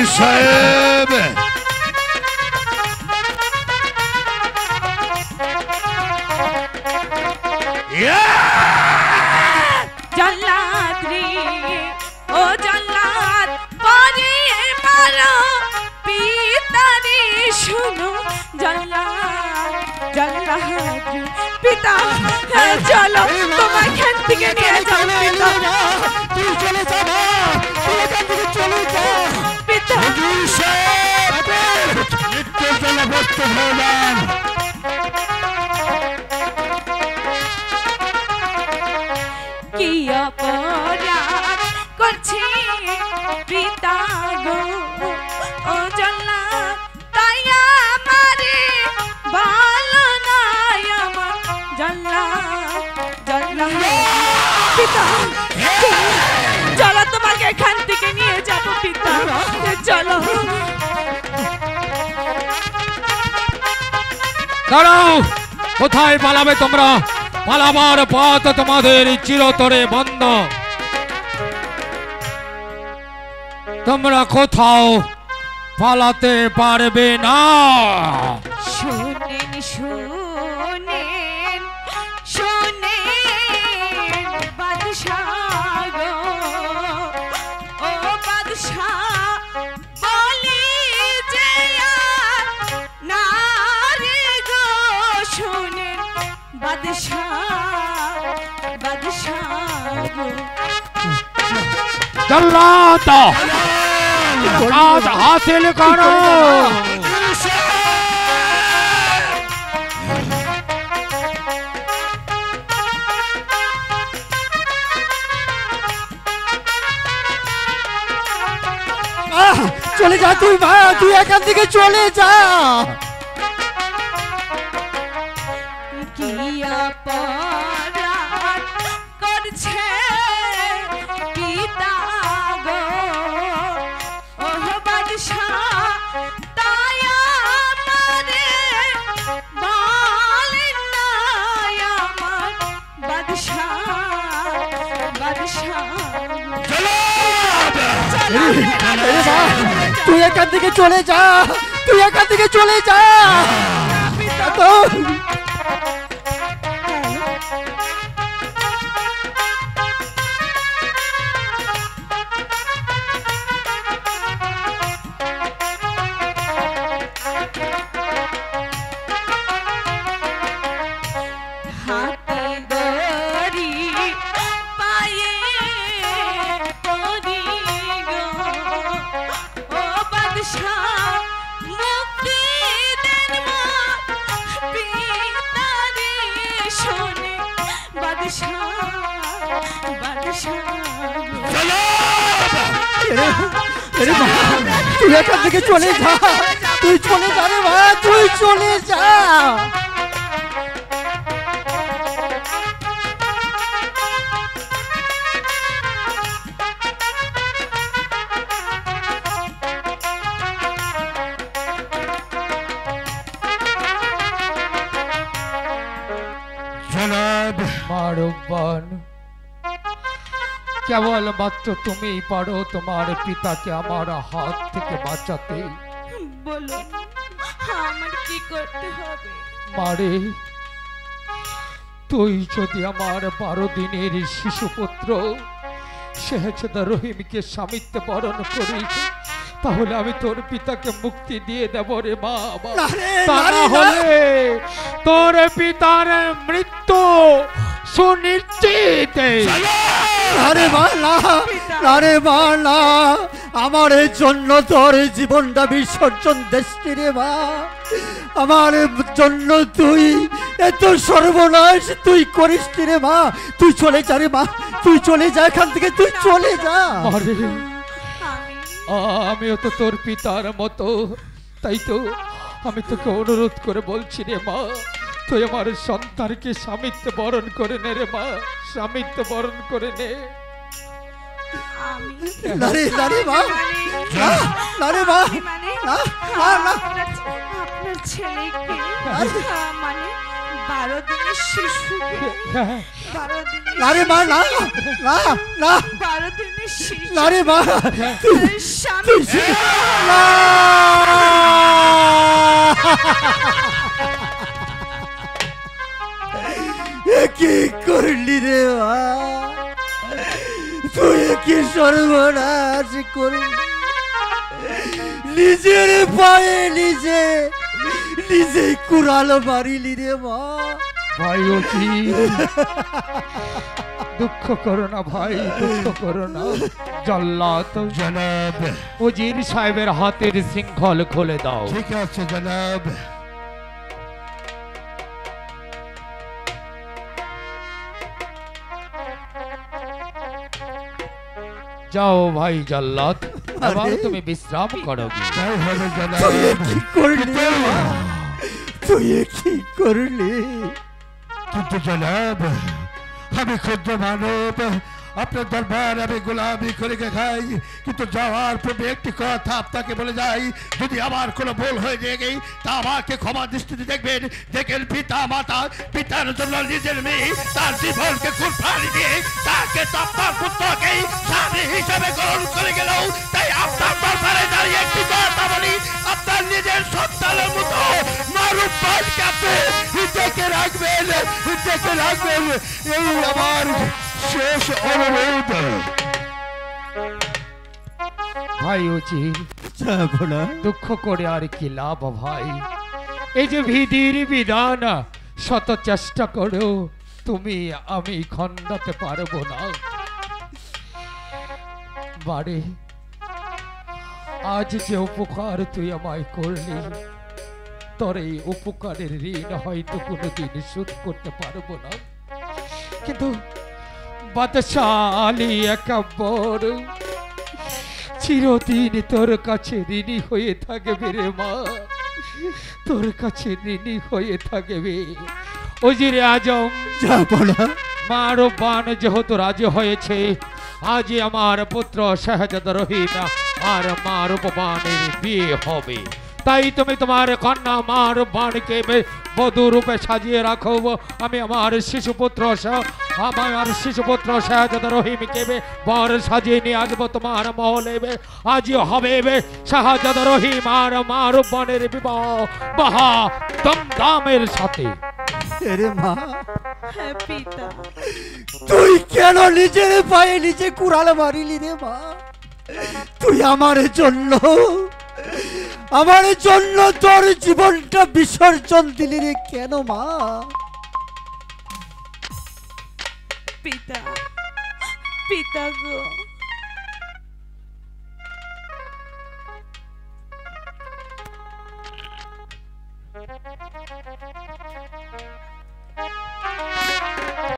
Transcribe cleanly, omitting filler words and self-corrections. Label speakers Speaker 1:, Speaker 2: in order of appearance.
Speaker 1: साहेब
Speaker 2: जल्लाद रे ओ जल्लाद परिये मारो पिता रे शुनो जल्लाद जल्लाद पिता चलो तुम्हें खेत के लिए जाओ पिता
Speaker 3: तू चले जा तू एखान থেকে চলে যা
Speaker 2: पिता
Speaker 1: नित्य जलभक्त भगवान
Speaker 2: কি অপরাধ করছে পিতা গো ও জল্লাদ তাই আমারে ভালো নাই আমার জল্লাদ জল্লাদ পিতা চলো তোমাকে এখান থেকে নিয়ে যাবো পিতা চলো
Speaker 4: দাঁড়াও কোথায় পালাবে তোমরা পালাবার পথ তোমাদের চিরতরে বন্ধ তোমরা কোথাও পালাতে পারবে না
Speaker 2: শুনেন শুনেন শুনেন বাদশাহ গো ও বাদশাহ বলি যে আর না রে গো শুনেন বাদশাহ বাদশাহ গো
Speaker 4: জল্লাদ কাজ হাসিল করো
Speaker 3: চলে যা তুই ভাই তুই এখান থেকে চলে যা
Speaker 2: কি অপরাধ করছে পিতা গো ও বাদশাহ তাই আমারে বলেন না আমার বাদশাহ বাদশাহ
Speaker 3: তুই এখান থেকে চলে যা তুই এখান থেকে চলে যা তো
Speaker 2: হাতে দড়ি পায়ে পরি গো ও বাদশাহ মুক্তি দেন পিতা রে শোনে বাদশাহ বাদশাহ
Speaker 3: তুই এখান থেকে চলে যা তুই চলে যা রে ভাই তুই চলে যা
Speaker 1: जनाब
Speaker 4: মারবান কেবল মাত্র তুমিই পারো তোমার পিতাকে আমার হাত থেকে বাঁচাতে
Speaker 2: বলো আমার কি করতে হবে
Speaker 4: মারে তুই যদি আমার 12 দিনের শিশুপুত্র শেহজাদা রহিমকে স্বামিত্বে বরণ করিস তাহলে আমি তোর পিতাকে মুক্তি দিয়ে দেব রে বাবা তা না হলে তোর পিতার মৃত্যু সুনিশ্চিত
Speaker 3: আরে বালা আরে বালা আমার জন্য তোর জীবনটা বিসর্জন দেশটি রে মা আমার জন্য তুই এত সর্বনাশ তুই করিস রে মা তুই চলে যা রে মা তুই চলে যা এখান থেকে তুই চলে যা
Speaker 4: আমিও তো তোর পিতার মতো, তাই তো আমি তোকে অনুরোধ করে বলছি রে মা, তুই আমার সন্তানকে স্বামিত্ব বরণ করে নে রে মা, স্বামিত্ব বরণ করে নে।
Speaker 2: আমি
Speaker 3: না রে মা,
Speaker 2: মানে
Speaker 3: না রে মা,
Speaker 2: মানে
Speaker 3: না, না।
Speaker 2: আপনার ছেলেকে মানে 12 দিনের শিশুকে 12 দিনের
Speaker 3: না রে মা, না, না, না,
Speaker 2: 12 দিনের শিশু
Speaker 3: না রে মা,
Speaker 2: স্বামী
Speaker 3: না। এ কি করলি রে মা, তুই কি সর্বনাশ করলি, নিজের পায়ে নিজে কুড়াল মারিলি রে মা।
Speaker 4: ভাই অজির, দুঃখ করো না ভাই, দুঃখ করো না। জল্লাদ
Speaker 1: জনাব,
Speaker 4: অজির সাহেবের হাতের শৃঙ্খল খুলে দাও।
Speaker 1: ঠিক আছে জনাব।
Speaker 4: যাও ভাই জল্লাদ, এবার
Speaker 3: আরে।
Speaker 4: তুমি বিশ্রাম করো গিয়ে।
Speaker 1: তাই হবে
Speaker 3: তুই এ
Speaker 1: জনাব।
Speaker 3: কি করলি রে মা, তুই এ কি করলি?
Speaker 1: কিন্তু জনাব, আমি ক্ষুদ্র মানব, আপনার দরবার আমি গোলামি করে খাই, কিন্তু যাওয়ার পূর্বে একটি কথা আপনাকে বলে যাই, যদি আমার কোনো ভুল হয়ে যায় তা আমাকে ক্ষমা দৃষ্টিতে দেখবেন। দেখেন পিতা মাতা, পিতার জন্য নিজের মেয়ে তার জীবনকে কুরবানি দিয়ে তাকে আপনার পুত্রকে স্বামী হিসেবে গ্রহণ করে গেল। তাই আপনার দরবারে দাঁড়িয়ে একটি কথা বলি, আপনার নিজের সন্তানের মতো মারুফ ভাইকে আপনি দেখে রাখবেন, দেখে রাখবেন, এই আমার শেষ অনুরোধ।
Speaker 4: ভাই অজির,
Speaker 3: যাবো না।
Speaker 4: দুঃখ করে আর কি লাভ ভাই, এই যে বিধির বিধান, শত চেষ্টা করেও তুমি আমি খণ্ডাতে পারবো না। বাড়ি আজ যে উপকার তুই আমায় করলি, তোর এই উপকারের ঋণ হয়তো কোনোদিন শোধ করতে পারবো না, কিন্তু বাদশাহ আলী একাব্বর চিরদিন তোর কাছে ঋণী হয়ে থাকবে রে মা, তোর কাছে ঋণী হয়ে থাকবে। ওজিরে আজম
Speaker 3: যাবো না।
Speaker 4: মার বান যেহেতু রাজি হয়েছে, আজ আমার পুত্র শাহজাদা রহিম আর মার বানের বিয়ে হবে, তাই তুমি তোমার কন্যা মার বানকে বধূ রূপে সাজিয়ে রাখো। আমি আমার শিশুপুত্র শাহজাদা রহিমকে বর সাজিয়ে নিয়ে আসবো তোমার মহলে। আজই হবে শাহজাদা রহিম আর মার বানের বিবাহ বাহা দমদামের সাথে।
Speaker 3: এরে মা,
Speaker 2: হ্যাঁ পিতা,
Speaker 3: তুই কেন নিজের পায়ে নিজে কুড়াল মারিলি রে মা? তুই আমার জন্য তোর জীবনটা বিসর্জন দিলি রে কেন মা?
Speaker 2: পিতা, পিতা গো,